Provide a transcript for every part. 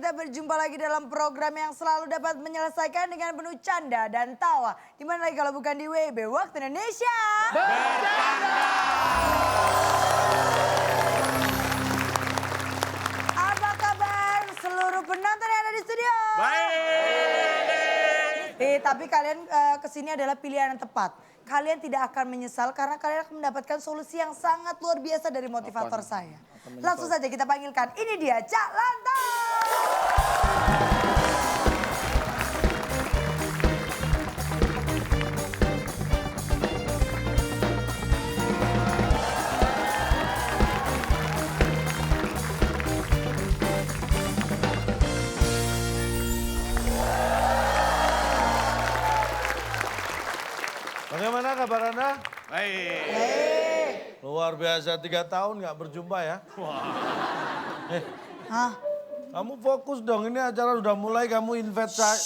kita berjumpa lagi dalam program yang selalu dapat menyelesaikan dengan penuh canda dan tawa. Dimana lagi kalau bukan di WIB Waktu Indonesia. Bercanda! Apa kabar seluruh penonton yang ada di studio? Baik! Tapi kalian kesini adalah pilihan yang tepat. Kalian tidak akan menyesal karena kalian akan mendapatkan solusi yang sangat luar biasa dari motivator saya. Langsung saja kita panggilkan, ini dia Cak Lontong. Bagaimana kabar Anda? Baik. Luar biasa 3 tahun nggak berjumpa ya. Hah? Kamu fokus dong, ini acara udah mulai kamu invite saya.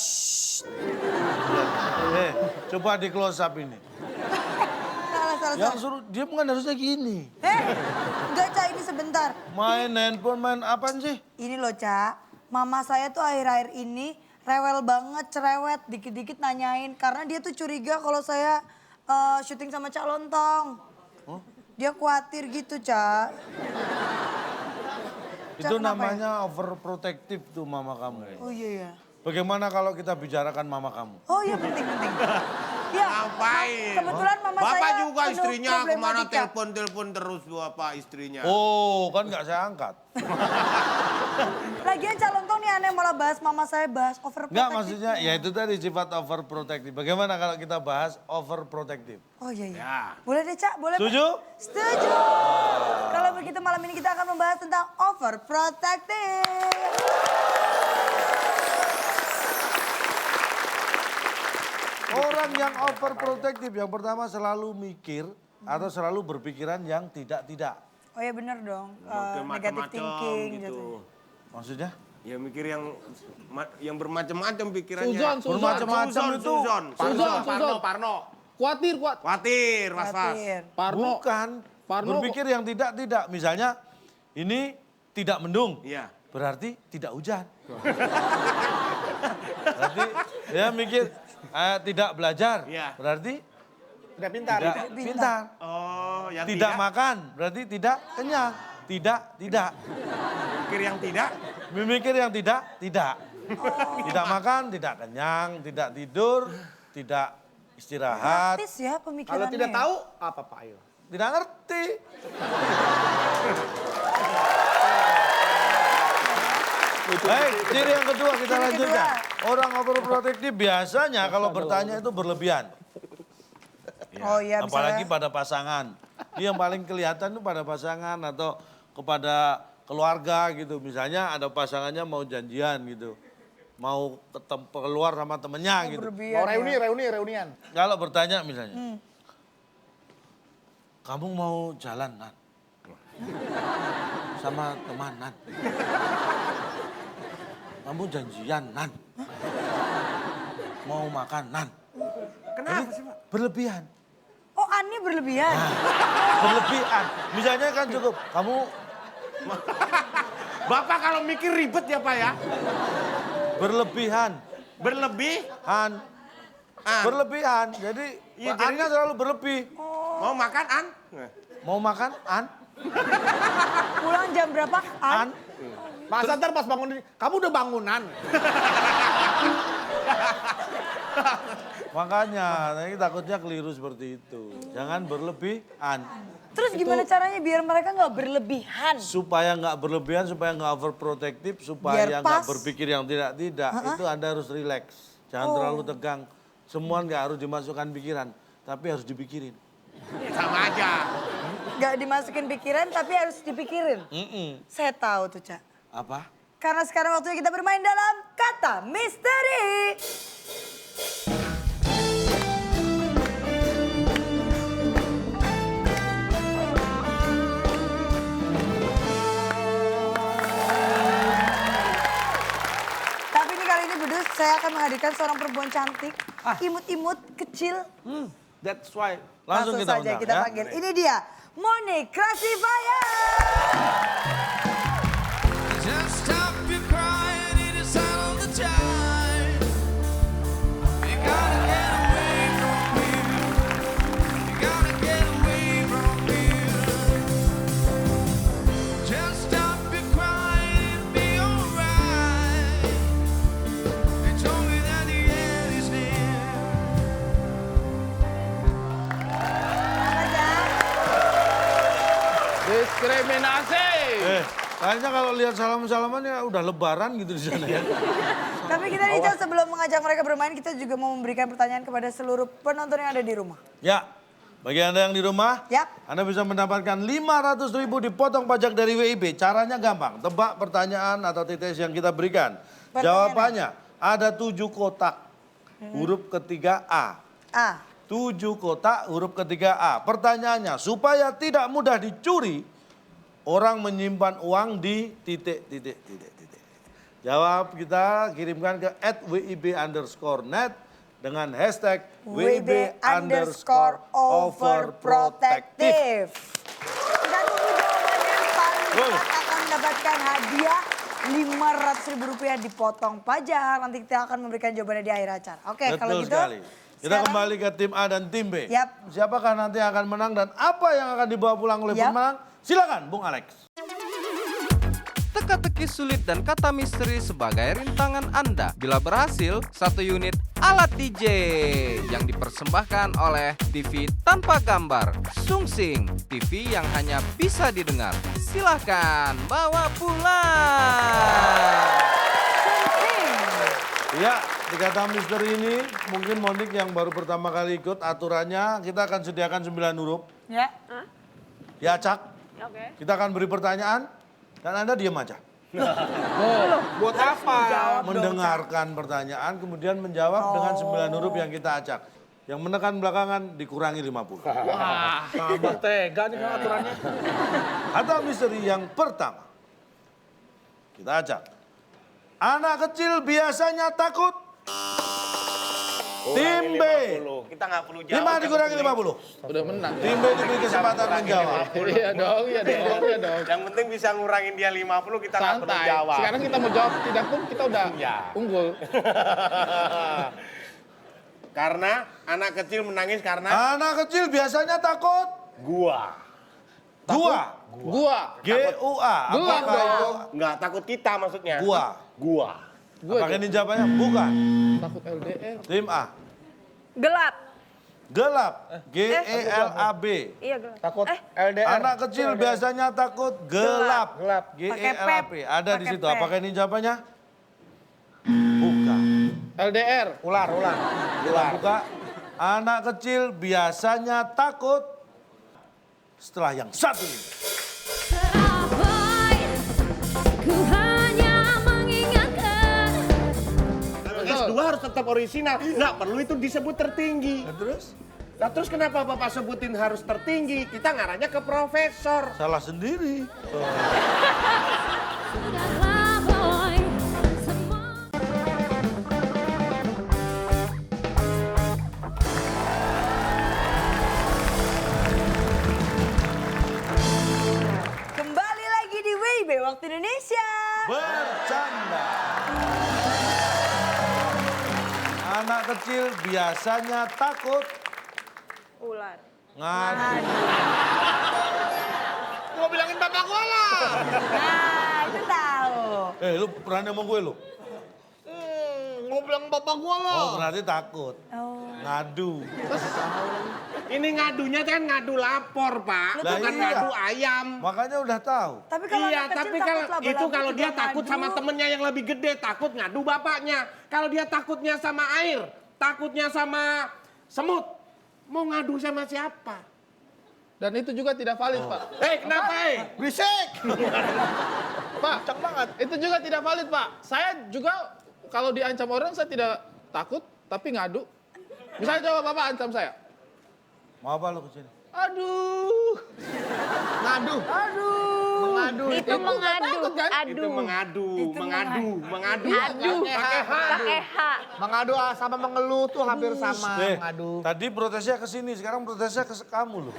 Coba di close up ini. Salah. Yang suruh dia bukan harusnya gini. Enggak Cak, ini sebentar. Main handphone, main apaan sih? Ini loh Cak, mama saya tuh akhir-akhir ini rewel banget, cerewet, dikit-dikit nanyain. Karena dia tuh curiga kalau saya syuting sama Cak Lontong. Dia khawatir gitu Cak. Itu kenapa namanya overprotective tuh mama kamu. Oh iya ya. Bagaimana kalau kita bicarakan mama kamu? Oh iya penting. Ya, Ngapain? kebetulan mama Bapak saya juga penuh istrinya kemana problematika. telepon terus Bapak istrinya. Oh, kan nggak saya angkat. Lagian Cak Lontong nih aneh malah bahas mama saya bahas overprotective. Enggak, maksudnya ya itu tadi sifat overprotective. Bagaimana kalau kita bahas overprotective? Oh iya. Ya. Boleh deh Cak, boleh. Pak? Setuju? Setuju. Kalau begitu malam ini kita akan membahas tentang overprotective. Orang yang overprotective yang pertama selalu mikir atau selalu berpikiran yang tidak-tidak. Oh ya bener dong, Macem-macem negative thinking gitu. Maksudnya? Ya mikir yang bermacam-macam pikirannya. Suzon. Bermacam-macam itu. Parno. Khawatir. Khawatir, was-was. Khawatir. Parno. Bukan. Parno. Berpikir yang tidak-tidak. Misalnya ini tidak mendung. Iya. Berarti tidak hujan. Berarti dia mikir tidak belajar. Iya. Berarti Udah pintar. tidak pintar. Oh, yang Tidak makan. Berarti tidak kenyang. Tidak. Mikir yang tidak. Memikir yang tidak. Tidak makan, tidak kenyang, tidak tidur, tidak istirahat. Praktis ya pemikirannya. Kalau tidak tahu, apa Pak Ayo? Tidak ngerti. Baik, ciri yang kedua kita Ciri lanjutkan. kedua. Orang overprotective biasanya kalau bertanya itu berlebihan. Oh iya Apalagi misalnya. pada pasangan. Dia yang paling kelihatan itu pada pasangan atau kepada keluarga gitu. Misalnya ada pasangannya mau janjian gitu. Mau keluar sama temennya gitu. Berlebihan Mau ya. reunian. Kalau bertanya misalnya, kamu mau jalan, Nan? Sama teman, Nan? Kamu janjian, Nan? Mau makan, Nan? Kenapa sih Pak? Berlebihan. Oh Ani berlebihan. Berlebihan. Misalnya kan cukup, kamu Bapak kalau mikir ribet ya Pak ya? berlebihan. Berlebihan. Berlebihan. Jadi, Iya, Annya selalu berlebih. Mau makan An? Mau makan, An? Pulang jam berapa? An? Masa ntar pas bangun, kamu udah bangunan. Makanya, ini takutnya keliru seperti itu. Jangan berlebihan. Terus gimana caranya biar mereka nggak berlebihan? Supaya nggak berlebihan, supaya nggak overprotective, supaya Biar nggak pas. berpikir yang tidak-tidak. Itu Anda harus relax. Jangan terlalu tegang. Semua nggak harus dimasukkan pikiran, tapi harus dipikirin. Sama aja. Nggak dimasukin pikiran tapi harus dipikirin. Saya tahu tuh Cak. Apa? Karena sekarang waktunya kita bermain dalam kata misteri. Tapi ini kali ini Budus, saya akan menghadirkan seorang perempuan cantik, imut-imut, kecil. That's why. Langsung kita saja undang, kita ya. panggil. Ini dia, Moni Krasivaya. Just stop your crying, it diskriminasi. Kayaknya kalau lihat salaman-salaman ya udah lebaran gitu di sana ya. Tapi kita nih Cak, sebelum mengajak mereka bermain, kita juga mau memberikan pertanyaan kepada seluruh penonton yang ada di rumah. Ya, bagi Anda yang di rumah, Yap. Anda bisa mendapatkan 500.000 dipotong pajak dari WIB. Caranya gampang, tebak pertanyaan atau TTS yang kita berikan. Pertanyaan Jawabannya ada 7 kotak, huruf ketiga A. A. 7 kotak, huruf ketiga A. Pertanyaannya, supaya tidak mudah dicuri, orang menyimpan uang di titik. Jawab kita kirimkan ke @wib_net dengan hashtag WIB_overprotective. Kita tunggu jawabannya paling cepat akan mendapatkan hadiah Rp500.000 dipotong pajak. Nanti kita akan memberikan jawabannya di akhir acara. Oke, kalau Betul gitu. sekali. Kita kembali ke tim A dan tim B. Yap. Siapakah nanti yang akan menang dan apa yang akan dibawa pulang oleh Yap. pemenang? Silakan, Bung Alex. Teka-teki sulit dan kata misteri sebagai rintangan Anda. Bila berhasil, 1 unit alat DJ yang dipersembahkan oleh TV tanpa gambar. Sungsing, TV yang hanya bisa didengar. Silahkan bawa pulang. Ya, di kata misteri ini mungkin Monik yang baru pertama kali ikut aturannya kita akan sediakan 9 huruf. Ya. Diacak. Oke. Kita akan beri pertanyaan dan Anda diam aja. Buat apa? Mendengarkan pertanyaan kemudian menjawab dengan 9 huruf yang kita acak. Yang menekan belakangan dikurangi 50. Wah, tambah tega nih aturannya. Kata misteri yang pertama. Kita acak. Anak kecil biasanya takut. Tim B. Kita nggak perlu jawab. 5 dikurangi 50. Udah menang. Tim B diberi kesempatan menjawab. Iya dong, iya dong, iya dong. Yang penting bisa ngurangin dia 50, kita nggak perlu Santai. jawab. Sekarang kita mau jawab tidak pun kita udah unggul. Karena anak kecil menangis karena Anak kecil biasanya takut. gua. Gua. Gua. G-U-A. Gelap Apakah dong. itu Nggak takut kita maksudnya. gua? Gua. Apakah ini jawabannya? Bukan. Takut LDR. Tim A. Gelap. Gelap. G-E-L-A-B. Iya gelap. Takut LDR. Anak kecil biasanya takut gelap. Gelap. G-E-L-A-P. Ada di Pakai situ. P. Apakah ini jawabannya? Bukan. LDR. Ular. Kita buka. Anak kecil biasanya takut setelah yang satu ini. Terabai, ku hanya mengingatkan. S2 harus tetap orisinal. Nggak perlu itu disebut tertinggi. Terus? Nah terus kenapa Bapak sebutin harus tertinggi? Kita ngarahnya ke profesor. Salah sendiri. Sudahlah boy, semua. Kembali lagi di WIB Waktu Indonesia. Bercanda. Anak kecil biasanya takut Ular. ngadu. Gua bilangin bapak gua lah. Nah, itu tahu. Lu berani sama gue lu? Gua bilang bapak gua lah. Oh berarti takut. Oh. Ngadu. Ini ngadunya kan ngadu lapor Pak. Lah Bukan iya. ngadu ayam. Makanya udah tahu. Tapi kalau Iya, anak kecil tapi takut kalau laba-laba itu kalau juga dia takut ngadu. sama temennya yang lebih gede, takut ngadu bapaknya. Kalau dia takutnya sama air, takutnya sama semut, mau ngadu sama siapa? Dan itu juga tidak valid, Pak. Kenapa Berisik. Pak, itu juga tidak valid, Pak. Saya juga kalau diancam orang saya tidak takut, tapi ngadu. Misalnya coba Bapak ancam saya. Mau apa lu kesini? Aduh. Ngadu. Mengadu. Itu mengadu. takut, kan? Itu mengadu. Pakai H. Mengadu sama mengeluh tuh hampir sama. Mengadu. Tadi protesnya ke sini, sekarang protesnya ke kamu loh.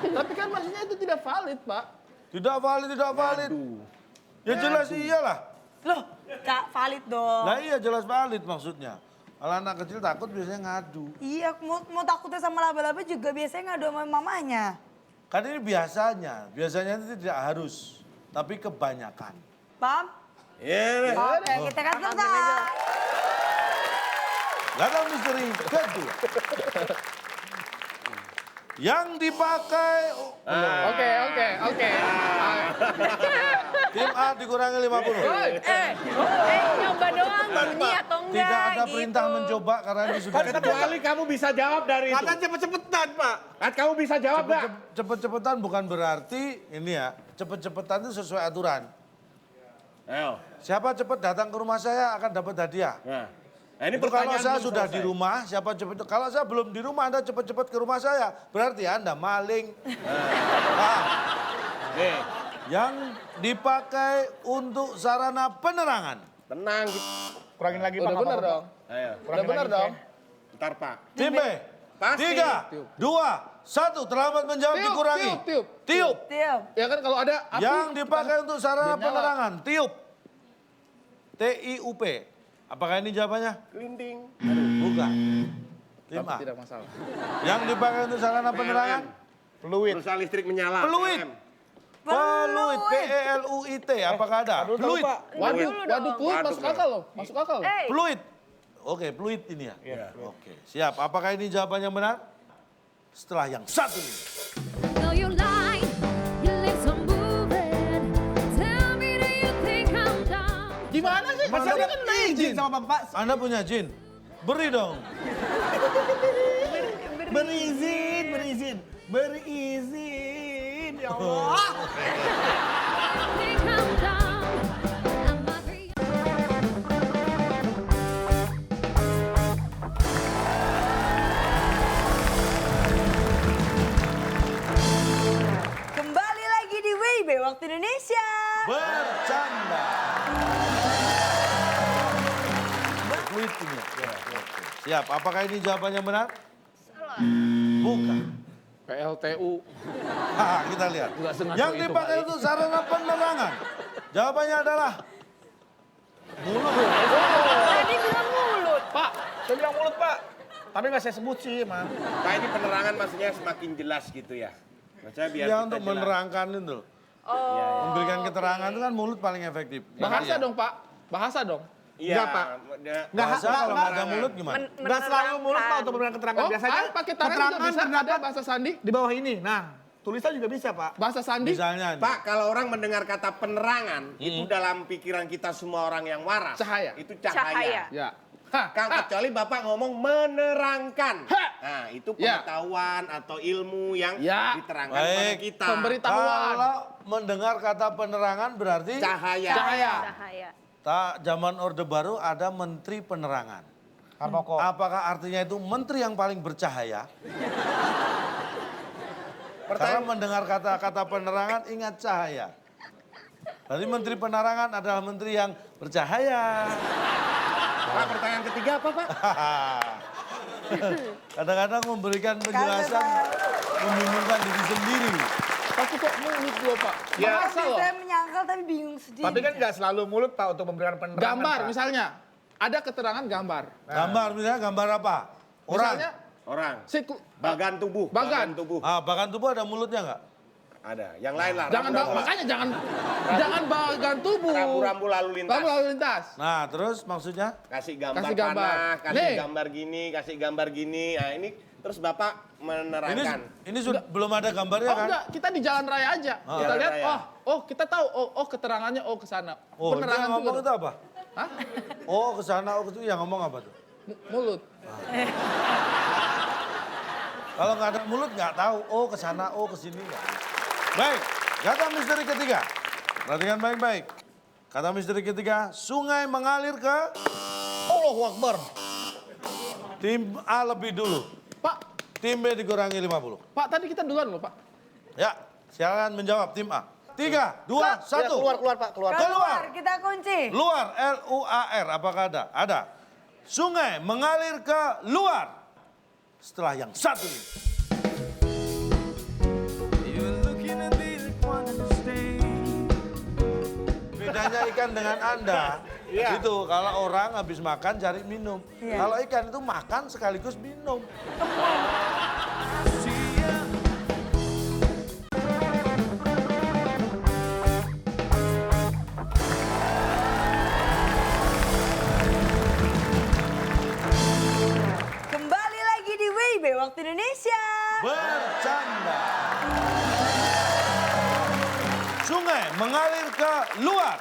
Tapi kan maksudnya itu tidak valid, Pak. Tidak valid, tidak valid. Ya jelas iyalah. Loh, Kak, valid dong. Nah iya jelas valid maksudnya. Kalau anak kecil takut biasanya ngadu. Iya, mau takutnya sama laba-laba juga biasanya ngadu sama mamanya. Kan ini biasanya itu tidak harus. Tapi kebanyakan. Paham? Iya. Oke, kita kan selesai. Kata misteri kedua. Yang dipakai Oke. tim A dikurangi 50. Nyoba doang bunyi atau enggak Tidak ada gitu. perintah mencoba karena ini sudah Kecuali kamu bisa jawab dari itu. Kata cepet-cepetan, Pak. Kan kamu bisa jawab nggak? Cepet-cepetan bukan berarti ini ya. Cepet-cepetan itu sesuai aturan. Ayo. Siapa cepet datang ke rumah saya akan dapat hadiah. Nah, ini Itu kalau pertanyaan saya belum sudah selesai. di rumah, siapa cepet. Kalau saya belum di rumah, Anda cepet-cepet ke rumah saya. Berarti Anda maling. Nah, Nih, yang dipakai untuk sarana penerangan. tenang. Kurangin lagi, Pak. Udah nggak bener apa-apa, dong. Ayo. Udah bener dong. Ntar Pak. Tim B. Pasti. 3, 2, 1. Terlambat menjawab Tiup, dikurangi. tiup. Tiup. Tiup. Ya kan kalau ada api. Yang dipakai untuk sarana Biar nyala. penerangan. Tiup. TIUP. Apakah ini jawabannya? Kelinting. Bukan. Tim Tapi A. tidak masalah. Yang dipakai untuk sarana penerangan. Fluid. Perusahaan listrik menyala. Peluit. PLM. Peluit. PELUIT. Apakah ada? Peluit. Waduh, dong. peluit masuk akal loh. Masuk akal loh. Peluit. Oke, peluit ini ya. Oke, siap. Apakah ini jawabannya benar? Setelah yang satu ini. know you like your lips are moving. Tell me, do you think I'm dumb? Gimana sih? Masa dia kan izin sama Bapak. Anda punya jin? Beri dong. Berizin. Ya Allah. Think I'm dumb. I'm not real. Kembali lagi di WIB Waktu Indonesia. Bercanda. Peluit ini ya. Oke. Siap. Apakah ini jawabannya benar? Bukan. PLTU. Kita lihat. Nggak sengaja Yang itu, dipakai Pak. untuk sarana penerangan. Jawabannya adalah mulut. Tadi bilang mulut. Pak, Saya bilang mulut, Pak. Tapi nggak saya sebut sih, Mas. Pak, ini penerangan maksudnya semakin jelas gitu ya. Maksudnya biar Ya kita untuk jelas. menerangkan itu. Memberikan keterangan itu kan mulut paling efektif. bahasa Iya. dong Pak. Bahasa dong. Iya, Enggak, Pak. Bahasa kalau nggak ada mulut gimana? Nggak selalu mulut, Pak, untuk memberikan keterangan. Oh, Biasanya pakai tangan juga keterangan bisa. Ada terdapat bahasa sandi. di bawah ini. Nah, tulisan juga bisa, Pak. Bahasa sandi. Misalnya. nih. Pak, kalau orang mendengar kata penerangan, itu dalam pikiran kita semua orang yang waras. Cahaya. Itu Cahaya. cahaya. Ya. Hah, Kang, kecuali Bapak ngomong menerangkan. Ha. Nah, itu Ya. pengetahuan atau ilmu yang Ya. diterangkan pada Baik. kita. Pemberitahuan. Kalau mendengar kata penerangan berarti Cahaya. Cahaya. Cahaya. zaman Orde Baru ada Menteri Penerangan. Harmoko. Apakah artinya itu menteri yang paling bercahaya? Karena mendengar kata-kata penerangan ingat cahaya. Berarti Menteri Penerangan adalah menteri yang bercahaya. Pak, pertanyaan ketiga apa, Pak? Kadang-kadang memberikan penjelasan membingungkan diri sendiri. Tapi kok mulut gua Pak? Ya. Bahasa loh. Saya menyangkal tapi bingung sedikit. Tapi kan nggak selalu mulut, Pak, untuk memberikan penerangan. Gambar Pak. misalnya. Ada keterangan gambar. Gambar misalnya gambar apa? Orang. Misalnya Orang. bagan Tubuh. Bagan. Tubuh. Bahkan tubuh ada mulutnya nggak? Ada. Yang lain lah. Jangan rambu-rambu. makanya jangan bagan tubuh. Rambu-rambu lalu lintas. Rambu lalu lintas. Nah terus maksudnya? Kasih gambar, Kasih gambar. panah, kasih Nih. gambar gini, kasih gambar gini. Nah, ini terus Bapak menerangkan. Ini sudah belum ada gambarnya Oh kan? enggak, kita di jalan raya aja. Kita Jalan lihat, raya. kita tahu, keterangannya, ke sana. Oh, dia Penerangan ngomong juga. itu apa? Hah? Oh, ke sana, oh ke situ, yang ngomong apa tuh? Mulut. Kalau nggak ada mulut nggak tahu, oh ke sana, oh ke sini nggak. Baik, kata misteri ketiga. Perhatikan baik-baik. Kata misteri ketiga, sungai mengalir ke Allahu Akbar. tim A lebih dulu. Pak, Tim B dikurangi 50. Pak tadi kita duluan loh Pak. Ya, silakan menjawab tim A. 3, 2, 1. Keluar, Pak, keluar. Keluar, kita kunci. Luar, L-U-A-R, apakah ada? Ada. Sungai mengalir ke luar. Setelah yang satu ini. Bedanya ikan dengan Anda, itu kalau orang habis makan cari minum. Kalau ikan itu makan sekaligus minum. Kembali lagi di WIB Waktu Indonesia. Bercanda. ganda. Sungai mengalir ke luar.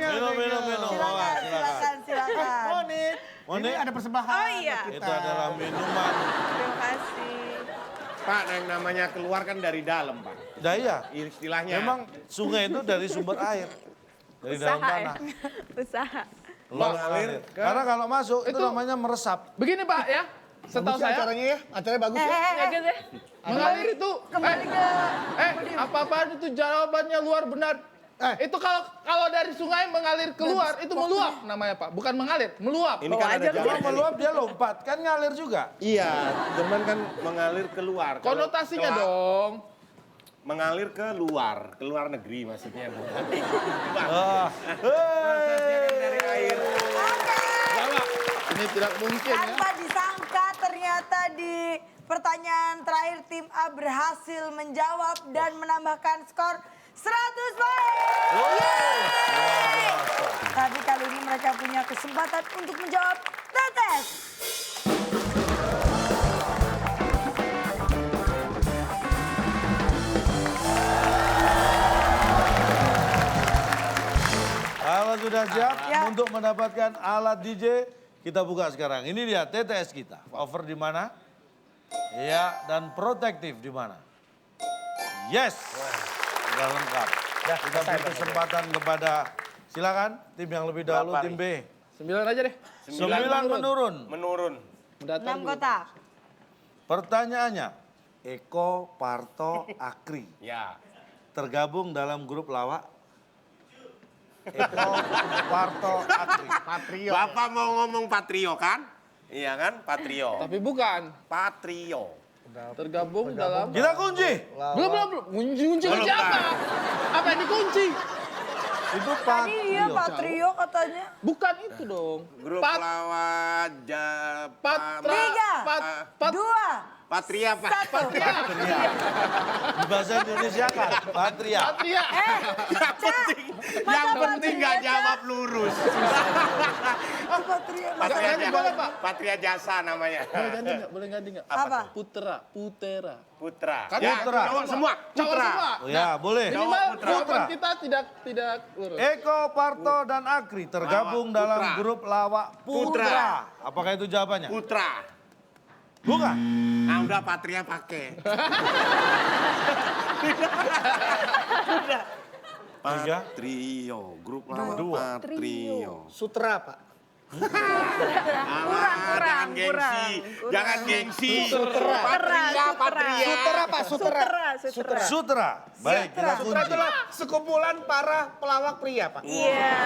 Minum. Silakan. Moni, Ini ada persembahan. Oh iya. itu adalah minuman. Terima kasih. Pak, yang namanya keluar kan dari dalam, Pak. Nah, iya. Istilahnya. Memang sungai itu dari sumber air. Dari dalam Usaha ya. tanah. Usaha. Mengalir Karena kalau masuk itu namanya meresap. Begini Pak ya, setahu Bagus ya saya acaranya ya, acaranya bagus ya. Ya gitu ya. mengalir itu. Apa-apaan itu jawabannya luar benar. Itu kalau dari sungai mengalir keluar itu meluap namanya Pak, bukan mengalir, meluap. Ini kan ada Kalau jalan. meluap dia lompat, kan ngalir juga. Iya, cuman kan mengalir keluar. Kalau Konotasinya keluar- dong. Mengalir ke luar negeri maksudnya. Bukan. Dari air. Ini tidak mungkin ya. Tanpa disangka ternyata di pertanyaan terakhir tim A berhasil menjawab dan menambahkan skor 100 poin. Yeay! Tapi kali ini mereka punya kesempatan untuk menjawab tetes. Kalau sudah siap Ya. untuk mendapatkan alat DJ, kita buka sekarang. Ini dia TTS kita. Over di mana? Ya, dan protektif di mana? Yes. Sudah lengkap. Kita beri kesempatan kepada, silakan tim yang lebih dahulu, Berapa tim B. 9 aja deh. 9 menurun. Menurun. Mendatar 6 dulu. kotak. Pertanyaannya, Eko, Parto, Akri Ya. tergabung dalam grup lawak? Eko, Parto, Akri. Patrio. Bapak mau ngomong Patrio kan? Iya kan? Patrio. Tapi bukan. Patrio. Tergabung dalam. Kita kunci. Belum. Kunci Belum, apa? Pak. Apa yang dikunci? Itu Tadi iya Patrio. Patrio katanya. Bukan itu dong. Grup lawak Patra. 3, 2, Patria, Pak. 1. Patria. Di bahasa Indonesia kan, Patria. Patria. Yang penting nggak jawab lurus. Patria. Patria, Ganti boleh, Pak? Patria Jasa namanya. Boleh ganti nggak? Boleh ganti nggak? Apa? Putera. Putra. Kan Ya, Putra. cowok semua. Cowok Putra. semua. Oh ya, boleh. Minimal Putra. jawaban kita tidak lurus. Eko, Parto, dan Akri tergabung Lawak dalam Putra. grup lawak Putra. Putra. Apakah itu jawabannya? Putra. Bukan. Nah, udah Patria pakai. Tiga. Patrio, grup lawak Dua. Patrio. Sutra Pak. Jangan gengsi. Jangan gengsi. Sutra. Patria. Sutra Pak, Sutra. Sutra. Sutra. Baik, kita Sutra kunci. itulah sekumpulan para pelawak pria Pak. Iya,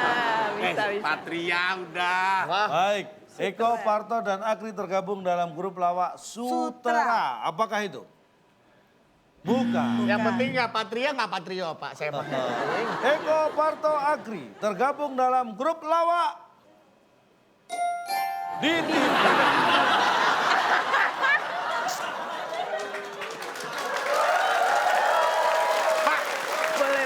bisa. Patria udah. Baik, Eko, Parto, dan Akri tergabung dalam grup lawak Sutra. Apakah itu? Bukan. Yang penting nggak Patria nggak Patrio Pak. Saya pakai. Eko, Parto, Akri tergabung dalam grup lawak di TV. Boleh.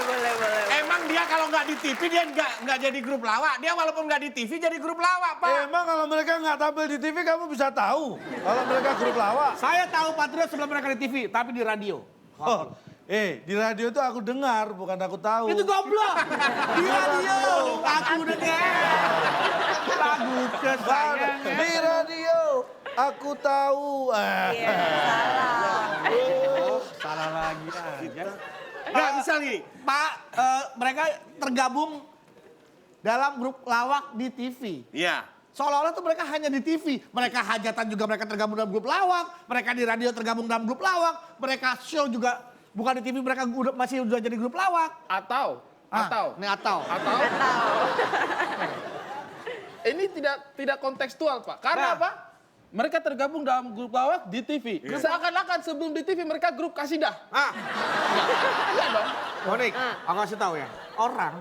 Emang dia kalau nggak di TV dia nggak jadi grup lawak. Dia walaupun nggak di TV jadi grup lawak, Pak. Emang kalau mereka nggak tampil di TV kamu bisa tahu kalau mereka grup lawak. Saya tahu Patrio sebelum mereka di TV, tapi di radio. Oh, di radio itu aku dengar, bukan aku tahu. Itu goblok. Di radio. Aku dengar. Lagu kesayangan. Di radio aku tahu. Iya, Salah lagi aja. Nggak bisa nih. Pak, mereka tergabung dalam grup lawak di TV. Iya. Seolah-olah tuh mereka hanya di TV. Mereka hajatan juga mereka tergabung dalam grup lawak. Mereka di radio tergabung dalam grup lawak. Mereka show juga bukan di TV, mereka masih udah jadi grup lawak. Atau. Ini atau. Ini tidak kontekstual Pak. Karena Nah. apa? mereka tergabung dalam grup lawak di TV. Seakan-akan sebelum di TV mereka grup kasidah. Iya dong. Monik, aku kasih tahu ya. Orang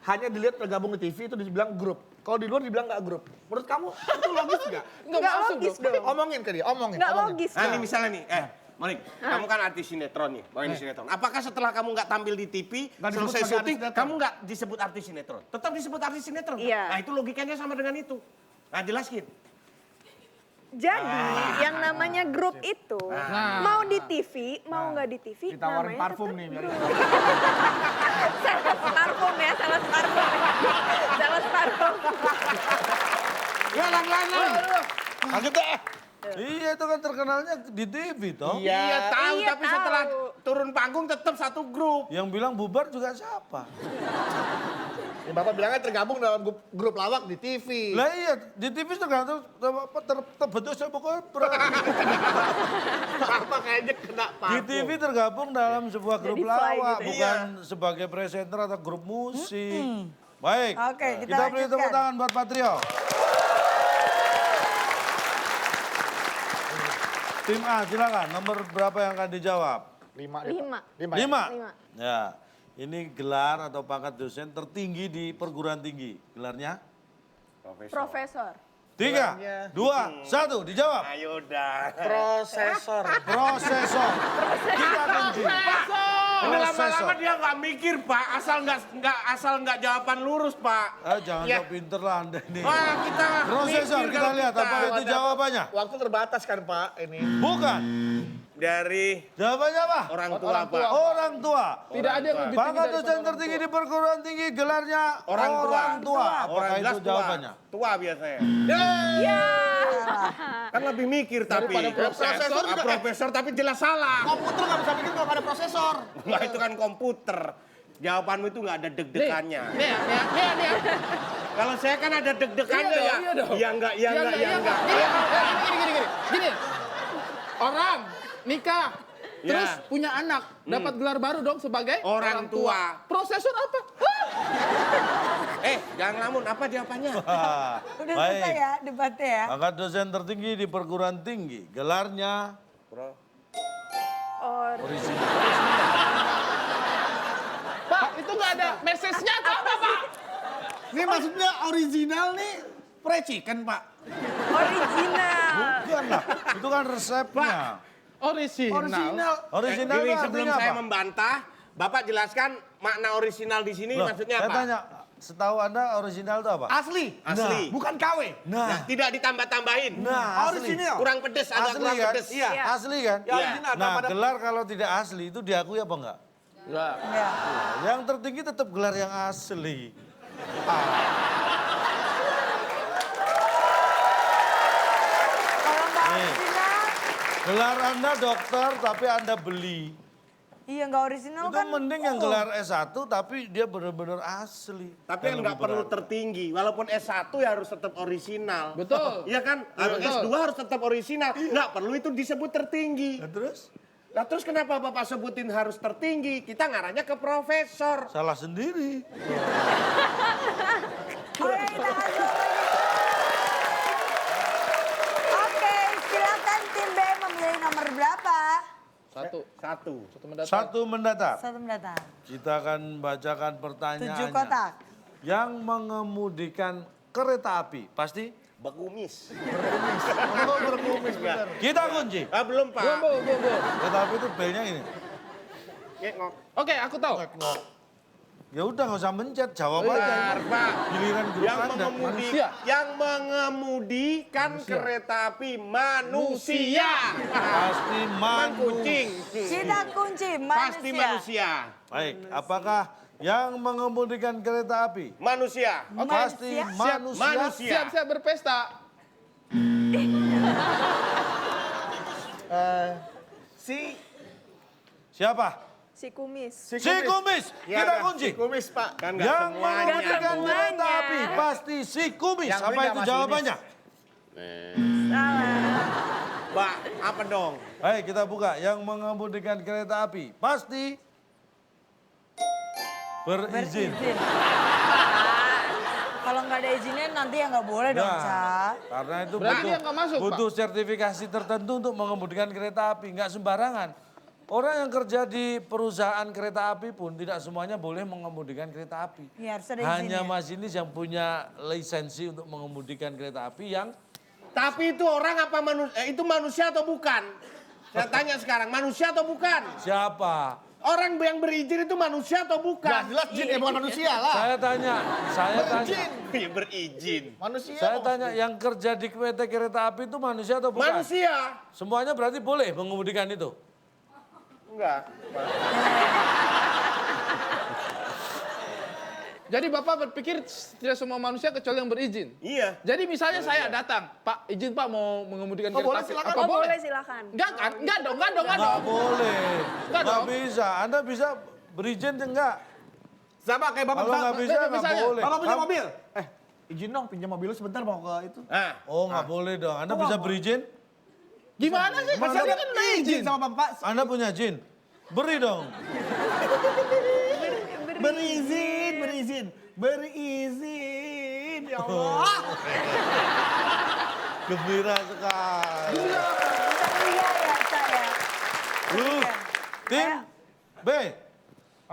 hanya dilihat tergabung di TV itu dibilang grup. Kalau di luar dibilang nggak grup. Menurut kamu itu logis nggak? Nggak masuk logis dong. dong. Omongin ke dia, omongin. Nggak omongin. logis Nah, ini dong. misalnya nih, Monik, kamu kan artis sinetron nih, main sinetron. Apakah setelah kamu nggak tampil di TV, Nggak disebut selesai sebagai syuting, artis sinetron? kamu nggak disebut artis sinetron? Tetap disebut artis sinetron. Iya. Nah, itu logikanya sama dengan itu. Nah, jelaskin. Jadi yang namanya grup itu mau di TV, mau nggak di TV, Ditawarin namanya parfum tetap nih, biar grup. Sales parfum ya, sales parfum. Sales parfum. Ya, lan. Lanjut deh. Iya itu kan terkenalnya di TV toh. Iya, tahu, Iya, tapi tahu. setelah turun panggung tetap satu grup. Yang bilang bubar juga siapa? Ya, Bapak bilangnya tergabung dalam grup lawak di TV. Lah iya di TV tergantung terbentuk sebuah kobra. Bapak kayaknya kena Di parfum. TV tergabung dalam sebuah grup Jadi fly lawak, gitu. bukan sebagai presenter atau grup musik. Baik, Oke, kita kita beri tepuk lanjutkan. tangan buat Patrio. Tim A silakan, nomor berapa yang akan dijawab? 5. 5. 5. Lima. Ya, ini gelar atau pangkat dosen tertinggi di perguruan tinggi. Gelarnya? Profesor. 3, 2, 1, dijawab. Ayo dah. Prosesor. Prosesor. Kita kunci. Ini lama-lama Prosesor. dia nggak mikir, Pak. Asal nggak jawaban lurus, Pak. Jangan Ya. sok pinter lah Anda ini. Wah, kita Prosesor, mikir kita kalau lihat apa itu jawabannya. Waktu terbatas kan Pak ini. Bukan. Dari Jawabannya apa? orang tua, Pak. Orang tua. Tidak ada yang lebih tinggi Pangkat daripada dosen orang tertinggi tua. di perguruan tinggi gelarnya Orang tua. Apakah Orang jelas itu tua. jawabannya? Tua biasanya. Ya. Kan lebih mikir tapi. Daripada profesor Ah, profesor tapi jelas salah. Komputer nggak bisa bikin kalau nggak ada prosesor. Wah, itu kan komputer. Jawabanmu itu nggak ada deg-degannya. Nih. Kalau saya kan ada deg-degannya ya. Iya dong. Iya enggak, iya enggak, iya enggak. Gini. Orang nikah, Ya. terus punya anak, dapat gelar baru dong sebagai Orang tua. Prosesor apa? Jangan lamun, apa jawabannya? Udah selesai Baik. ya debatnya ya. Pangkat dosen tertinggi di perguruan tinggi gelarnya orisinal. Pak, itu nggak ada message-nya atau apa, Pak? Ini maksudnya original nih precikan Pak. Original. Bukan lah, itu kan resepnya. Original. Orisinal Gini, itu sebelum artinya saya apa? membantah, Bapak jelaskan makna orisinal di sini Loh, maksudnya saya apa? tanya, setahu Anda orisinal itu apa? Asli. Asli. Bukan KW. Nah, tidak ditambah-tambahin. Nah, asli. Orisinal. Kurang pedes, agak Asli kurang kan? pedes. Iya, asli kan? Ya, original. Nah, Pada- gelar kalau tidak asli itu diakui apa enggak? Enggak. Ya. Yang tertinggi tetap gelar yang asli. Kalau nggak Nih. original, Gelar Anda dokter tapi Anda beli. iya nggak original Itu kan. mending yang gelar S1 tapi dia benar-benar asli. Tapi yang lebih nggak perlu berarti. tertinggi. Walaupun S1 ya harus tetap orisinal. Betul. Iya kan? Kalau Betul. S2 harus tetap orisinal. Nggak perlu itu disebut tertinggi. Nah, terus? Nah terus kenapa Bapak sebutin harus tertinggi? Kita ngarahnya ke profesor. Salah sendiri. Oke, kita lanjut lagi. Oke, silakan tim B memilih nomor berapa? Satu mendatang. Satu mendatar. Satu mendatang. Kita akan bacakan pertanyaannya. 7 kotak. Yang mengemudikan kereta api pasti Bekumis. Berkumis bener. kita kunci. Belum Pak. Belum. Kereta api itu belnya ini. Ngek-ngok. Oke, aku tahu. Ya udah nggak usah mencet, jawab Benar aja. Pak. Giliran grup Yang Anda. Manusia. yang mengemudikan kereta api manusia. Pasti Bukan kucing. Kita kunci manusia. Pasti manusia. Baik, apakah yang mengemudikan kereta api? Manusia. Pasti Manusia. manusia. Manusia. Siap-siap berpesta. Siapa? Si kumis. Si kumis. Ya, Kita udah, kunci. Kumis Pak. Kan nggak Yang semuanya. mengemudikan Bu. kereta api pasti si kumis. Yang Apa beda itu Mas jawabannya? Salah. Pak, apa dong? Baik, kita buka. Yang mengemudikan kereta api pasti berizin. Berizin. Kalau nggak ada izinnya nanti ya nggak boleh dong, Ca. Karena itu Berarti dia nggak masuk, Pak? butuh sertifikasi tertentu untuk mengemudikan kereta api, nggak sembarangan. Orang yang kerja di perusahaan kereta api pun tidak semuanya boleh mengemudikan kereta api. Iya, harus ada Hanya izinnya. masinis yang punya lisensi untuk mengemudikan kereta api yang Tapi itu orang apa itu manusia atau bukan? Saya tanya sekarang, manusia atau bukan? siapa? Orang yang berizin itu manusia atau bukan? Jelas jin ya bukan manusia lah. Saya tanya. Iya, berizin. Manusia. Saya tanya yang kerja di PT kereta api itu manusia atau bukan? Manusia. Semuanya berarti boleh mengemudikan itu? Enggak. Jadi Bapak berpikir tidak semua manusia kecuali yang berizin? Iya. Jadi misalnya saya datang, Pak izin Pak mau mengemudikan kereta boleh, api. silakan. Apa Oh boleh? boleh silakan. Enggak kan? Enggak dong, enggak dong, enggak Nggak dong. boleh. Nggak Nggak dong. bisa. Anda bisa berizin enggak? Sama kayak Bapak Kalau nggak bisa nggak misalnya, boleh. Bapak punya Kamu- mobil. Izin dong pinjam mobil lu sebentar mau ke itu. Nah, Oh nggak boleh dong. Anda bisa berizin? Gimana sih? Masih Masih ada kan udah izin. sama Bapak. Anda punya jin? Beri dong. Berizin, berizin. Berizin. Ya Allah. Gembira sekali. Iya ya, saya. Tim B.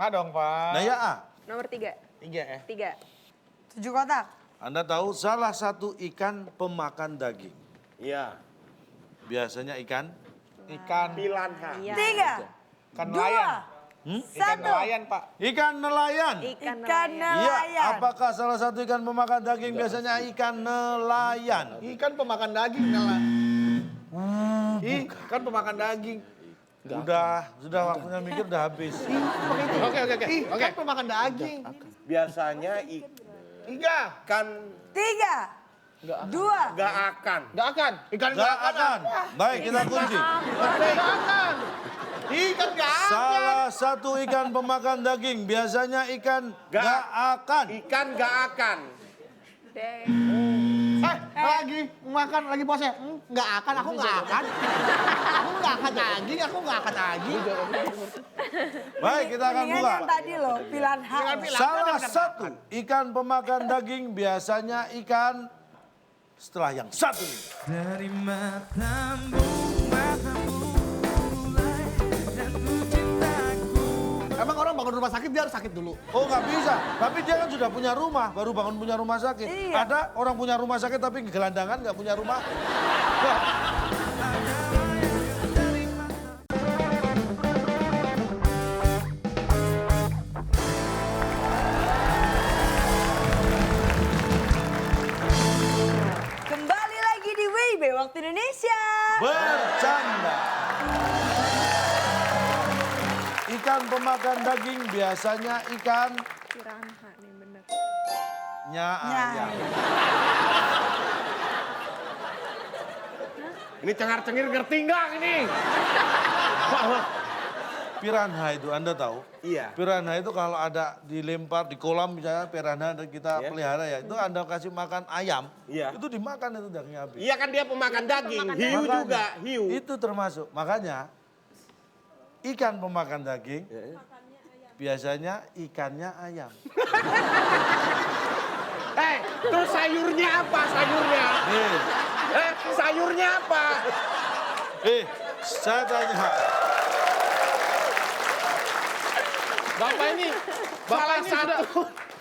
Dong Pak. Naya A. Nomor 3. 3 ya. 3. 7 kotak. Anda tahu salah satu ikan pemakan daging. iya. Biasanya ikan? Ikan. Piranha. Iya. 3, Ikan 2, nelayan. 1. Pak. Ikan nelayan. Ikan Ikan nelayan. Iya, nelayan. apakah salah satu ikan pemakan daging biasanya ikan nelayan? Ikan pemakan daging nelayan. Ikan pemakan daging. Sudah waktunya mikir udah habis. Oke. Ikan pemakan daging. Biasanya ikan 3, 2, gak akan. Enggak akan. Ikan Gak akan. Baik, kita kunci. Enggak akan. Ikan gak Salah satu ikan pemakan daging biasanya ikan gak akan. Ikan gak akan. lagi makan lagi puasa. Nggak akan, aku nggak akan. Aku nggak akan daging, aku nggak akan daging. Baik, kita akan Mendingan buka. yang tadi loh, pilihan H. Salah satu ikan pemakan daging biasanya ikan setelah yang satu ini. Dari matamu, mulai dan ku cintaku. Emang orang bangun rumah sakit dia harus sakit dulu. Oh nggak bisa, tapi dia kan sudah punya rumah, baru bangun punya rumah sakit. Iya. Ada orang punya rumah sakit tapi gelandangan nggak punya rumah. Kembali lagi di WIB Waktu Indonesia. Bercanda. Ikan pemakan daging biasanya ikan Piranha nih bener. ayam. Ini cengar-cengir ngerti nggak ini? Piranha itu Anda tahu? Iya. Piranha itu kalau ada dilempar di kolam misalnya piranha kita Iya. pelihara ya, itu Anda kasih makan ayam, Iya. itu dimakan itu dagingnya habis. Iya kan dia pemakan daging, hiu Makanya, juga, hiu. Itu termasuk. Makanya ikan pemakan daging biasanya ikannya ayam. Terus sayurnya apa? Sayurnya? Nih, Sayurnya apa? saya tanya. Bapak ini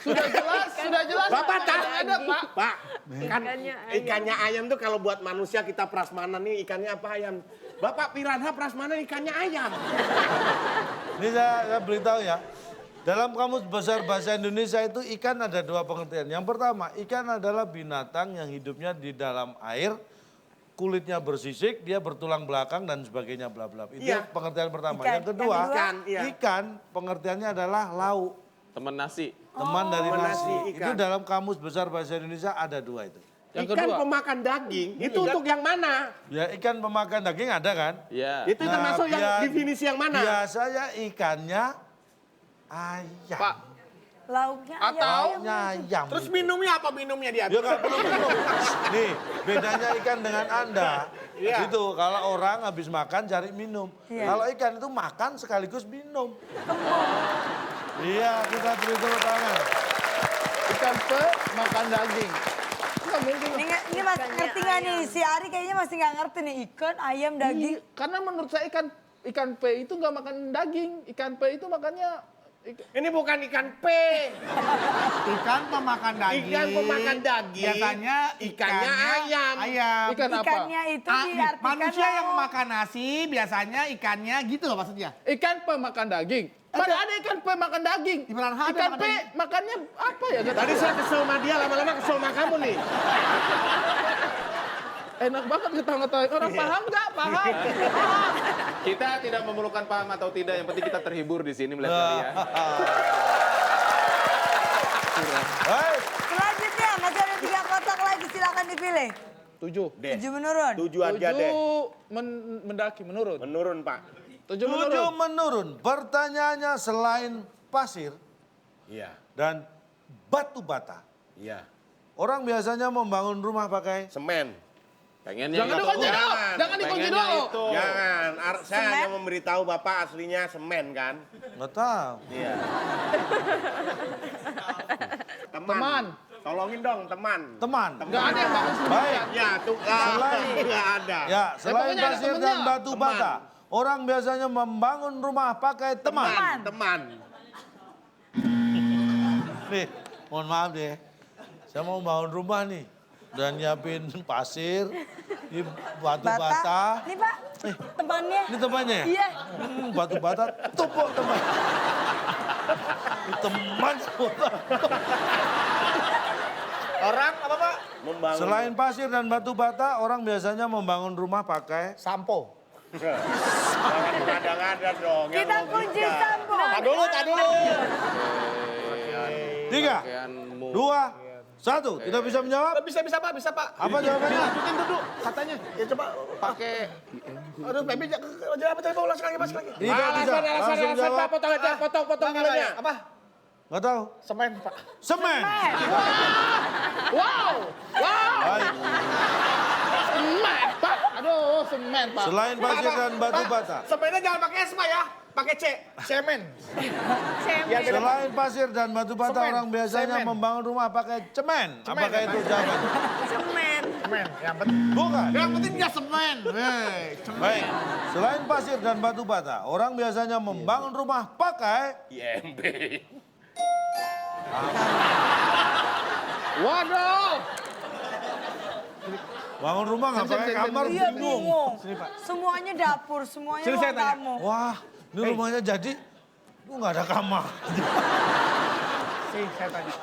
sudah jelas. Bapak tahu ada, Pak. Pak, kan Ikannya ayam. ikannya ayam tuh kalau buat manusia kita prasmanan nih ikannya apa ayam. Bapak piranha prasmanan ikannya ayam. Ini saya beritahu ya. Dalam Kamus Besar Bahasa Indonesia itu ikan ada dua pengertian. Yang pertama, ikan adalah binatang yang hidupnya di dalam air, kulitnya bersisik, dia bertulang belakang dan sebagainya bla bla. Itu Iya. pengertian pertama. Ikan. Yang kedua, Yang kedua? Ikan, iya. ikan pengertiannya adalah lauk, Temen nasi. teman dari teman nasi. nasi, ikan. Itu dalam Kamus Besar Bahasa Indonesia ada dua itu. Yang ikan kedua. pemakan daging itu untuk yang mana? Ya ikan pemakan daging ada kan? Iya. Itu termasuk yang biar- definisi yang mana? Biasanya ikannya ayam. Pak, Lauknya Lauknya ayam. Terus itu. minumnya apa minumnya dia? Ya nggak perlu minum. Nih, bedanya ikan dengan Anda. Iya. Gitu, kalau orang habis makan cari minum. Iya. Kalau ikan itu makan sekaligus minum. Iya, kita beri tepuk tangan. Ikan pe makan daging. Nggak mungkin. Ini masih ngerti nggak nih? Si Ari kayaknya masih nggak ngerti nih. Ikan, ayam, daging. Karena menurut saya ikan pe itu nggak makan daging. Ikan pe itu makannya Ini bukan ikan P. Ikan pemakan daging. Ikan pemakan daging. Biasanya Ikannya ayam. Ayam. ikan apa? Ikannya itu diartikan Manusia yang lauk. makan nasi biasanya ikannya gitu loh maksudnya. Ikan pe makan daging. Mana ada ikan pe makan daging? Di mana ada Ikan makan pe daging? makannya apa ya? Tadi saya kesel sama dia, lama-lama kesel sama kamu nih. Enak banget ngetawa-ngetawain orang paham nggak? Paham. Kita tidak memerlukan paham atau tidak, yang penting kita terhibur di sini melihat kalian. Hei, Selanjutnya masih ada 3 kotak lagi, silakan dipilih. 7. 7 menurun. 7 aja deh. Mendaki menurun. Menurun, Pak. 7 7 menurun. menurun. Pertanyaannya selain pasir Iya, dan batu bata, iya. orang biasanya membangun rumah pakai Semen. Pengennya Jangan itu. dikunci dulu. Jangan dikunci Pengennya dulu. itu. Jangan, saya Semen? hanya memberitahu Bapak aslinya semen kan. nggak tahu. Iya. Teman. Tolongin dong, teman. Teman. Nggak ada yang bangun Baik. sendirian. Ya, tuh Selain- nggak ada. Ya, selain pokoknya ada pasir temennya. dan batu bata, orang biasanya membangun rumah pakai teman. Teman. Nih, mohon maaf deh. Saya mau bangun rumah nih. Dan nyiapin pasir, ini batu bata. Nih Pak, temannya. Ini temannya ya? Iya. Batu bata, tumpuk teman. Ini teman. Orang apa Pak? Membangun. Selain pasir dan batu bata, orang biasanya membangun rumah pakai Sampo. Jangan ngada-ngada dong. yang Kita logika. kunci sampo. Tak dulu. 3, 2, 1. Tidak bisa menjawab? Bisa Pak, bisa Pak. Apa jawabannya? Lanjutin duduk katanya. Ya coba pakai. Aduh, Baby jangan apa ulang sekali Mas lagi. Tidak bisa. Langsung Pak. jawab. Potong aja, potong nilainya. Apa? Nggak tahu. Semen Pak. Semen. Wow. Baik. Semen, Pak. Aduh, semen, Pak. Selain pasir dan batu bata. Semennya jangan pakai S Pak ya. Pakai C. Semen. Selain pasir dan batu bata, Semen. orang biasanya Semen. membangun rumah pakai cemen. Apakah ya, itu Pak? jawabannya? Semen. Semen. Yang penting. Bukan. Yang penting dia semen. Semen. Baik. Selain pasir dan batu bata, orang biasanya membangun rumah pakai IMB. Waduh. bangun rumah nggak pakai kamar Iya bingung. bingung. Semuanya dapur, semuanya Sini saya ruang tanya. tamu. Wah, ini rumahnya jadi, lu nggak ada kamar. Sih, saya tanya.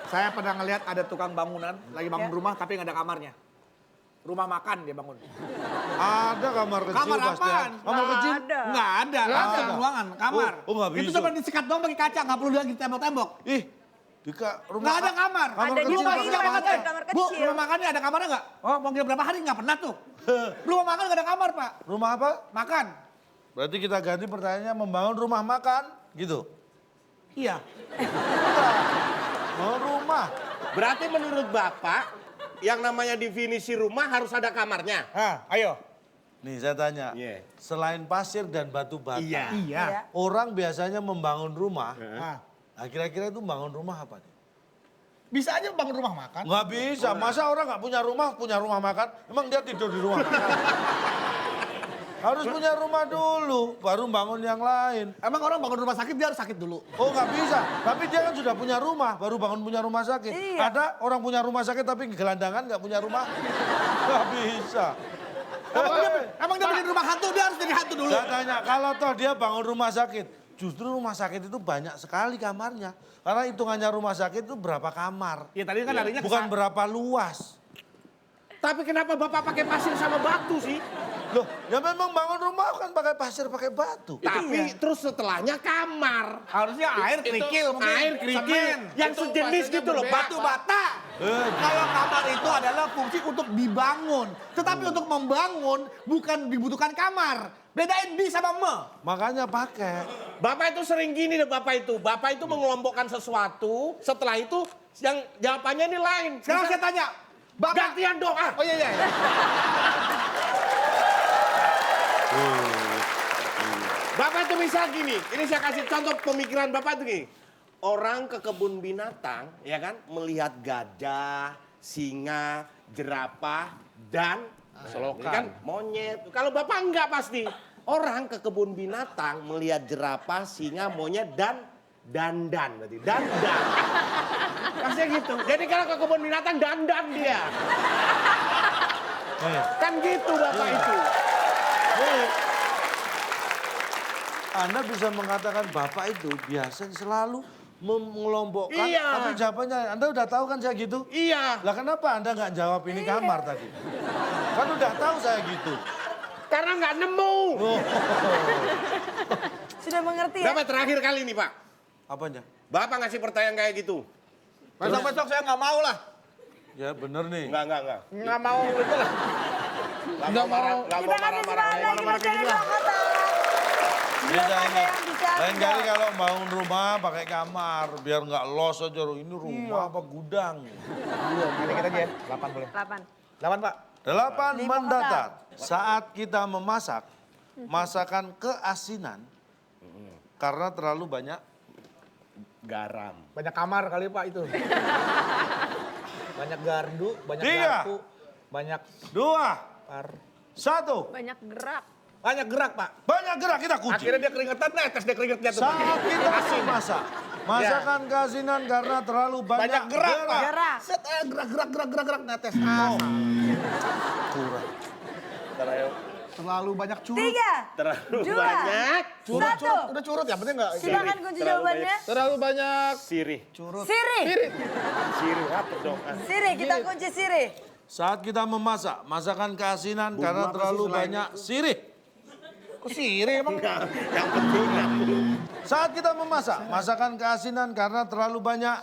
Saya pernah ngelihat ada tukang bangunan, lagi bangun rumah tapi nggak ada kamarnya. Rumah makan dia bangun. Ada kamar kecil Kamar pasti. apaan? Kamar kecil? Ada. Nggak ada, langsung ada. ruangan, kamar. Oh, nggak Itu bisa. cuma disikat doang pakai kaca, nggak perlu lagi tembok-tembok. Ih, di rumah. Nggak ada kamar. Kamar Ada kecil juga pakai ini kaca. makan kamar Bu, kecil. rumah makannya ada kamarnya nggak? Oh, mau kira berapa hari nggak pernah tuh. Belum makan nggak ada kamar, Pak. Rumah apa? Makan. Berarti kita ganti pertanyaannya membangun rumah makan, gitu. Iya. Bangun rumah. Berarti menurut Bapak, yang namanya definisi rumah harus ada kamarnya. Hah, ayo. Nih saya tanya, Iya. selain pasir dan batu bata, Iya. orang biasanya membangun rumah. Nah, Nah, kira-kira itu bangun rumah apa nih? bisa aja bangun rumah makan. Nggak bisa, masa orang nggak punya rumah makan? Emang dia tidur di rumah makan? Harus punya rumah dulu, baru bangun yang lain. Emang orang bangun rumah sakit dia harus sakit dulu. Oh nggak bisa, tapi dia kan sudah punya rumah, baru bangun punya rumah sakit. Iya. Ada orang punya rumah sakit tapi gelandangan nggak punya rumah? Nggak bisa. Emang dia bikin rumah hantu, dia harus jadi hantu dulu. Saya tanya, kalau toh dia bangun rumah sakit, justru rumah sakit itu banyak sekali kamarnya. Karena hitungannya rumah sakit itu berapa kamar, Ya tadi kan larinya bukan berapa luas. Tapi kenapa Bapak pakai pasir sama batu sih? Loh, ya memang bangun rumah kan pakai pasir, pakai batu. Tapi terus setelahnya kamar. harusnya air kerikil mungkin. Air kerikil. Semen. Yang Itu sejenis pasirnya gitu loh. berbeda. Batu bata. Kalau kamar itu adalah fungsi untuk dibangun. Tetapi untuk membangun bukan dibutuhkan kamar. Bedain di sama me. Makanya pakai. Bapak itu sering gini deh Bapak itu. Bapak itu mengelompokkan sesuatu. Setelah itu yang jawabannya ini lain. Sekarang saya tanya. Bapak. Gantian dong ah. Oh iya. Bapak itu misal gini. Ini saya kasih contoh pemikiran Bapak itu gini. orang ke kebun binatang, ya kan, melihat gajah, singa, jerapah, dan Selokan. ini kan monyet. Kalau Bapak enggak pasti. Orang ke kebun binatang melihat jerapah, singa, monyet, dan dandan berarti. Dandan. Pasti gitu. Jadi kalau ke kebun binatang dandan dia. Kan gitu Bapak itu. Anda bisa mengatakan Bapak itu biasa selalu mengelompokkan. Iya. Tapi jawabannya, Anda udah tahu kan saya gitu? Iya. Lah kenapa Anda nggak jawab ini kamar tadi? Kan udah tahu saya gitu. Karena nggak nemu. Sudah mengerti ya? Bapak terakhir kali nih Pak. Apanya? Bapak ngasih pertanyaan kayak gitu. Besok-besok saya nggak mau lah. Ya bener nih. Enggak. Nggak mau itu lah. Nggak mau Kita kasih semangat lagi Mas Denny dua kata. Biasa Belum ada ingat, yang bisa. lain kali kalau bangun rumah pakai kamar, biar nggak los aja. Ini rumah apa gudang? Nanti kita aja ya. 8 boleh. 8. 8 Pak. 8 5 mendatar. Saat kita memasak, masakan keasinan karena terlalu banyak garam. Banyak kamar kali Pak itu. Banyak gardu, banyak 3, garpu, banyak 2, par. 1. Banyak gerak. Banyak gerak Pak. Banyak gerak kita kunci. Akhirnya dia keringetan, netes dia keringetnya tuh. Saat kita memasak, masakan keasinan karena terlalu banyak, Banyak gerak Pak. Gerak. Set, gerak, netes. Kurang. Terlalu banyak curut. 3, Terlalu 2, banyak. 1. Udah curut ya, penting nggak? Silakan kunci jawabannya. Terlalu banyak Sirih. Siri. Sirih apa dong? Siri, kita kunci Siri. Saat kita memasak, masakan keasinan karena apa terlalu sih selain banyak sirih. Kok sirih emang? Yang penting Saat kita memasak, masakan keasinan karena terlalu banyak.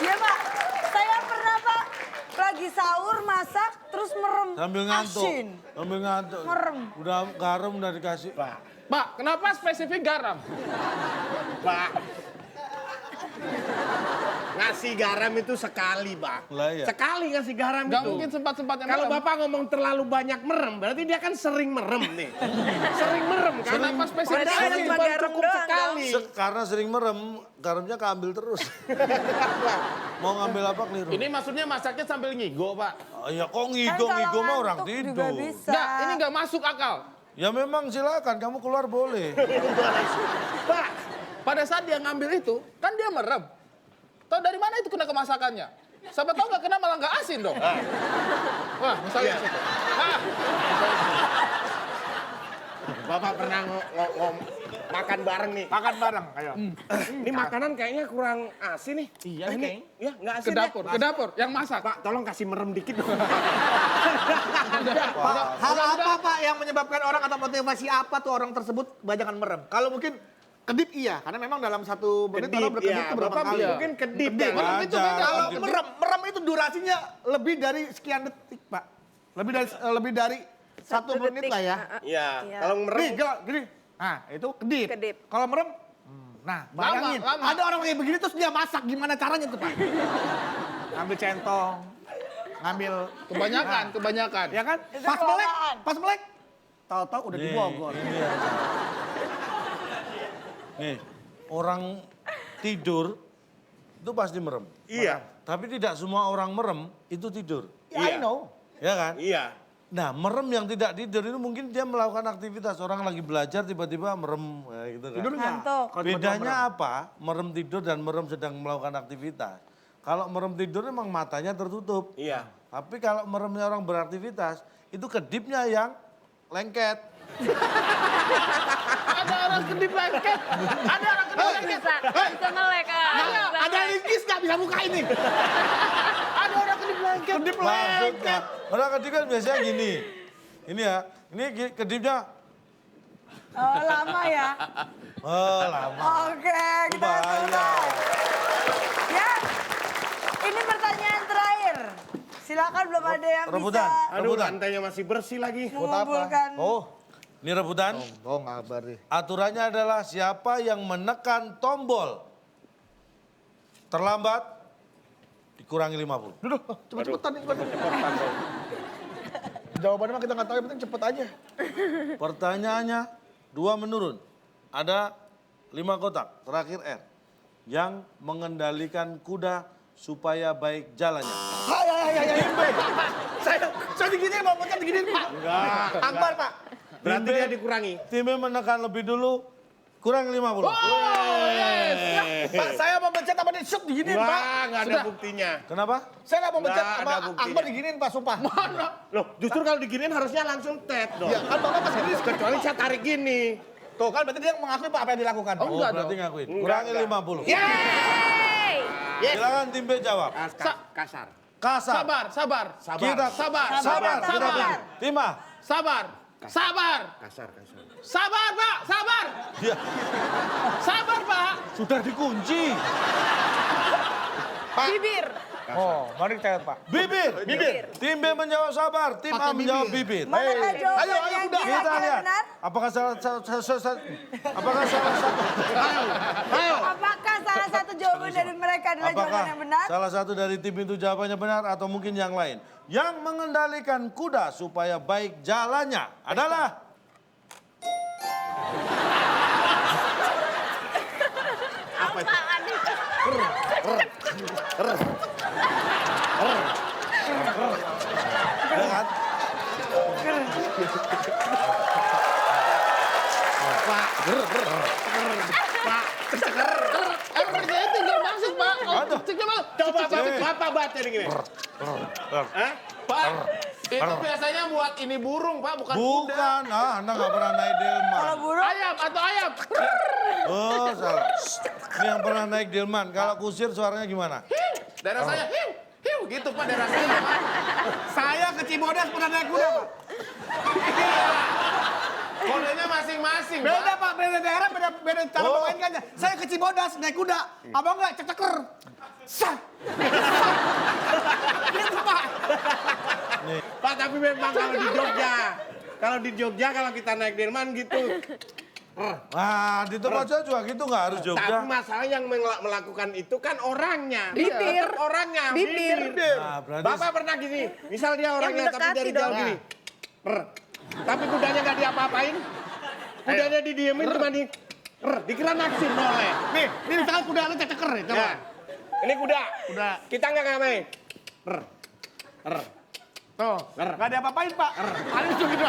Iya Pak, saya pernah Pak lagi sahur masak terus merem Sambil ngantuk. asin. Sambil ngantuk. Merem. Udah garam udah dikasih. Pak, kenapa spesifik garam? Pak. Ngasih garam itu sekali, Pak. Lah iya. Sekali ngasih garam Gak itu. mungkin sempat-sempatnya Kalau merem. Bapak ngomong terlalu banyak merem, berarti dia kan sering merem nih. Sering merem kan? Kenapa spesifik Padahal Padahal cuma cuma garam cukup doang sekali. Karena sering merem, garamnya keambil terus. Mau ngambil apa keliru? Ini maksudnya masaknya sambil ngigo, Pak. Oh, ya kok Kan ngigo-ngigo kalau mah orang ngantuk juga tidur. bisa. Enggak, ini enggak masuk akal. Ya memang silakan kamu keluar boleh. Pak, pada saat dia ngambil itu, kan dia merem. Tahu dari mana itu kena kemasakannya? Siapa tahu nggak kena malah nggak asin dong. Wah, misalnya situ. Ah, Bapak pernah makan bareng nih. Makan bareng, ayo. Ini makanan kayaknya kurang asin nih. Iya, ini. kayaknya. Ya, nggak asin ke dapur, ya. ke dapur. Yang masak. Pak, tolong kasih merem dikit dong. Pak, hal apa Pak yang menyebabkan orang atau motivasi apa tuh orang tersebut kebanyakan merem? Kalau mungkin kedip iya, karena memang dalam 1 menit orang berkedip ya. itu berapa Bapak kali? mungkin kedip ya. Merem itu Wajar. beda. Kalau merem itu durasinya lebih dari sekian detik Pak. Lebih dari 1 menit lah ya. Iya, Iya. kalau Nih, merem gini. Nah, itu kedip. Kedip. Kalau merem, nah bayangin. Lama. Ada orang kayak begini terus dia masak, gimana caranya tuh Pak? Ngambil centong, ngambil... Kebanyakan. Ya kan? Itu Pas melek, tahu-tahu udah di Bogor. Ini yang salah. Nih, orang tidur itu pasti merem. Iya. Tapi tidak semua orang merem itu tidur. I know. Ya kan? Iya. Nah, merem yang tidak tidur itu mungkin dia melakukan aktivitas. Orang lagi belajar tiba-tiba merem gitu kan. Tidur nggak? Ngantuk. Kalau tiba-tiba merem. Bedanya apa? Merem tidur dan merem sedang melakukan aktivitas. Kalau merem tidur memang matanya tertutup. Iya. Tapi kalau meremnya orang beraktivitas, itu kedipnya yang lengket. Ada orang kedip lengket. Ada orang kedip lengket. Bisa melek. Ada lingkis nggak bisa buka ini? Ada orang kedip lengket. Kedip Maksudnya, lengket. orang kedip kan biasanya gini. Ini ya, ini kedipnya, Oh, lama ya. lama. Oke, kita Bahaya. selesai. Ya, ini pertanyaan terakhir. Silakan belum ada yang Rebutan. bisa Aduh, Rebutan. lantainya masih bersih lagi. mengumpulkan. Ini rebutan. Oh ngabar nih. Aturannya adalah siapa yang menekan tombol terlambat dikurangi 50. Cepet-cepetan nih. Jawabannya mah kita nggak tahu, yang penting cepet aja. Pertanyaannya 2 menurun. Ada 5 kotak, terakhir R. Yang mengendalikan kuda supaya baik jalannya. Saya diginiin, mau pencet diginiin, Pak. Enggak. Akbar, Pak. Berarti dia dikurangi. Tim B menekan lebih dulu, kurang 50. Pak, saya mau pencet apa di shoot diginiin, Pak. Wah, nggak ada buktinya. Kenapa? Saya nggak mau pencet Nggak sama ada buktinya. Akbar diginiin, Pak, sumpah. Mana? Loh, justru kalau diginiin harusnya langsung tet dong. Ya kan Bapak pas gini. Kecuali saya tarik gini. Tuh kan berarti dia mengakui Pak apa yang dilakukan. Oh, Oh, enggak berarti dong. ngakuin. Enggak, Kurangi enggak. 50. Yeay! Silakan tim B jawab. Kasar. Kasar. Sabar, sabar. Kita Sabar. sabar. Kita Sabar. pilih. Tim A. Sabar. Sabar. Kasar. Sabar, Pak. Sabar. Ya, Sabar, Pak. sudah dikunci. Bibir. Oh, baru dicet, Pak. Bibir. Bibir. Tim B menjawab sabar, tim A menjawab bibir. Manakah jawaban ayo, yang udah. Kita kira-kira lihat. benar? Apakah salah Apakah salah satu jawaban dari mereka adalah Apakah jawaban yang benar? salah satu dari tim itu jawabannya benar atau mungkin yang lain? Yang mengendalikan kuda supaya baik jalannya adalah Apaan itu? ya kan? Saya tinggal masuk, Pak. Aduh. Tinggal masuk. Coba Bapak baca nih gini. Hah? Pak, itu biasanya buat ini burung, Pak, bukan kuda. Bukan, Anda nggak pernah naik delman. Kalau burung, Ayam atau ayam. Oh, salah. Ini yang pernah naik delman. Kalau kusir suaranya gimana? Daerah saya, hiu, gitu, Pak, daerah saya, Pak. Saya ke Cibodas pernah naik kuda, Pak. Kodenya masing-masing, Pak. Beda, Pak. Beda daerah, beda cara Oh. memainkannya. Saya ke Cibodas naik kuda. Abang nggak cek-ceker. Sat. Gitu, Pak. Pak, tapi memang kalau di Jogja kalau kita naik delman gitu. Nah, di tempat saya juga gitu nggak harus Tapi Jogja. masalah yang melakukan itu kan orangnya. Bibir. Tetap orangnya. Bibir. Nah, berarti Bapak pernah gini, misal dia orangnya tapi mendekati dari dong. jauh gini. Tapi kudanya nggak diapa-apain. Kudanya didiemin cuma di dikira naksir noleh. Nih, ini misalkan kuda lu cek-ceker nih, coba. Ya. Ini kuda. Kuda. Kita nggak ngapain. Tuh, nggak ada apa-apain, Pak. Ada lucu gitu.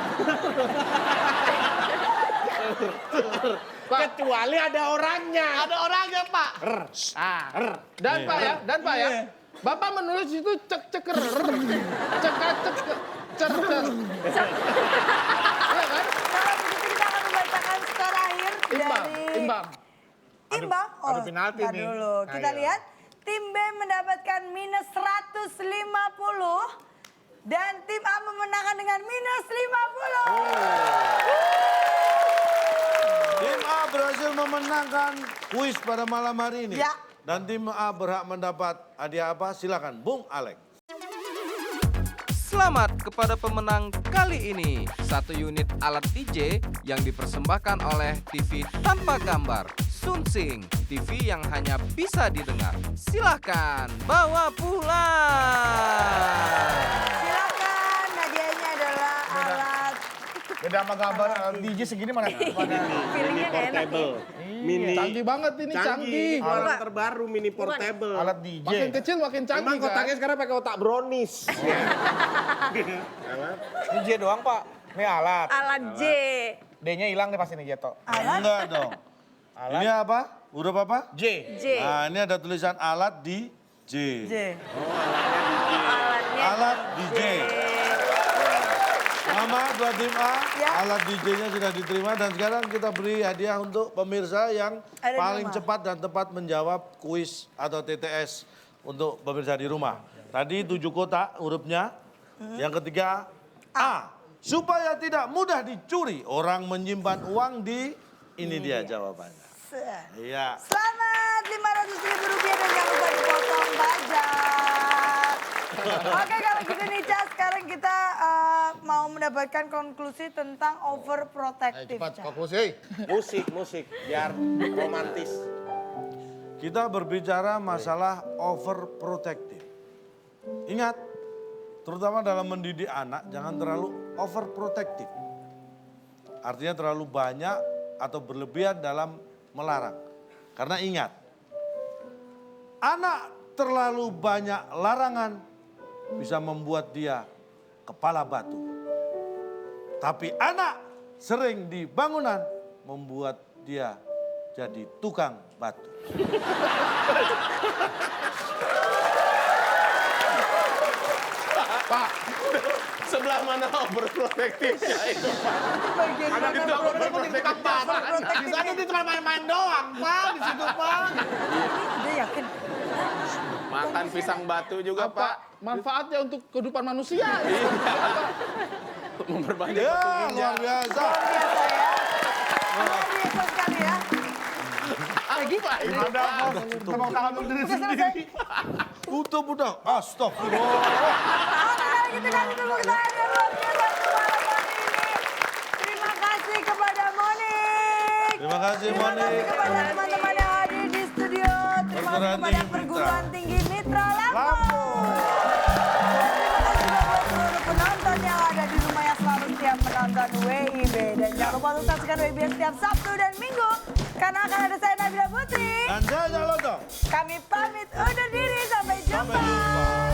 Kecuali ada orangnya. Ada orangnya, Pak. Dan Pak ya, Bapak menulis itu cek-ceker. Cek-cek. Iya kan? kalau begitu kita akan membacakan skor akhir dari... Imbang. Imbang? Oh, Aduh, penalti ntar nih. dulu. Kita Ayo. lihat. Tim B mendapatkan minus 150. Dan tim A memenangkan dengan minus 50. Tim A berhasil memenangkan kuis pada malam hari ini. Ya. Dan tim A berhak mendapat hadiah apa? Silakan, Bung Alex. Selamat kepada pemenang kali ini. 1 unit alat DJ yang dipersembahkan oleh TV tanpa gambar. Sunsing, TV yang hanya bisa didengar. Silahkan bawa pulang. Silakan, hadiahnya adalah alat... Beda sama gambar DJ segini mana? Feelingnya nggak enak nih. Mini. Canggih banget ini, canggih. Keluaran terbaru mini portable. Alat DJ. Makin kecil makin canggih Emang kotaknya kan. sekarang pakai otak brownies. DJ doang, Pak. Ini alat. Alat J. D-nya hilang nih pasti nih Jeto. Enggak dong. Ini apa? Huruf apa? J. J. Nah, ini ada tulisan alat di J. J. Alatnya Alat DJ. Nama buat tim A, Ya. alat DJ-nya sudah diterima dan sekarang kita beri hadiah untuk pemirsa yang Ada di paling rumah. cepat dan tepat menjawab kuis atau TTS untuk pemirsa di rumah. Tadi 7 kotak hurufnya. Yang ketiga A. Supaya tidak mudah dicuri, orang menyimpan uang di ini dia jawabannya. Iya. Selamat 500.000 rupiah dan jangan lupa dipotong pajak. Oke, kalau gitu nih Ca, sekarang kita mau mendapatkan konklusi tentang overprotective. Cepat, Ca. konklusi. Musik, biar romantis. Kita berbicara masalah overprotective. Ingat, terutama dalam mendidik anak, jangan terlalu overprotective. Artinya terlalu banyak atau berlebihan dalam melarang. Karena ingat, anak terlalu banyak larangan bisa membuat dia kepala batu. Tapi anak sering di bangunan membuat dia jadi tukang batu. Pak, sebelah mana overprotectivenya itu, Pak? Ada di dalam overprotective Pak. Di sana dia cuma main-main doang, Pak. Di situ, Pak. Dia yakin. Makan pisang batu juga, Pak. Manfaatnya untuk kehidupan manusia. Memperbanyak Ya, waktu ginjal. luar biasa. Biasa ya. Luar biasa sekali ya. Lagi, Pak. Ini Ada apa? Tepuk tangan untuk diri Udah sendiri. selesai. Udah. Astagfirullah. Oke, kalau gitu kasih tepuk tangan yang luar biasa untuk malam hari ini. Terima kasih kepada Monik. Terima kasih, Terima kasih Monik. kepada teman-teman yang hadir di studio. Terima kasih Perguruan kepada Tinggi Perguruan Tinggi Mitra Lampung. Lampung. Terima kasih juga buat seluruh penonton yang ada di rumah yang selalu setiap menonton WIB. Dan jangan lupa untuk saksikan WIB setiap Sabtu dan Minggu. Karena akan ada saya Nabila Putri. Dan saya Calontong. Kami pamit undur diri. Sampai jumpa.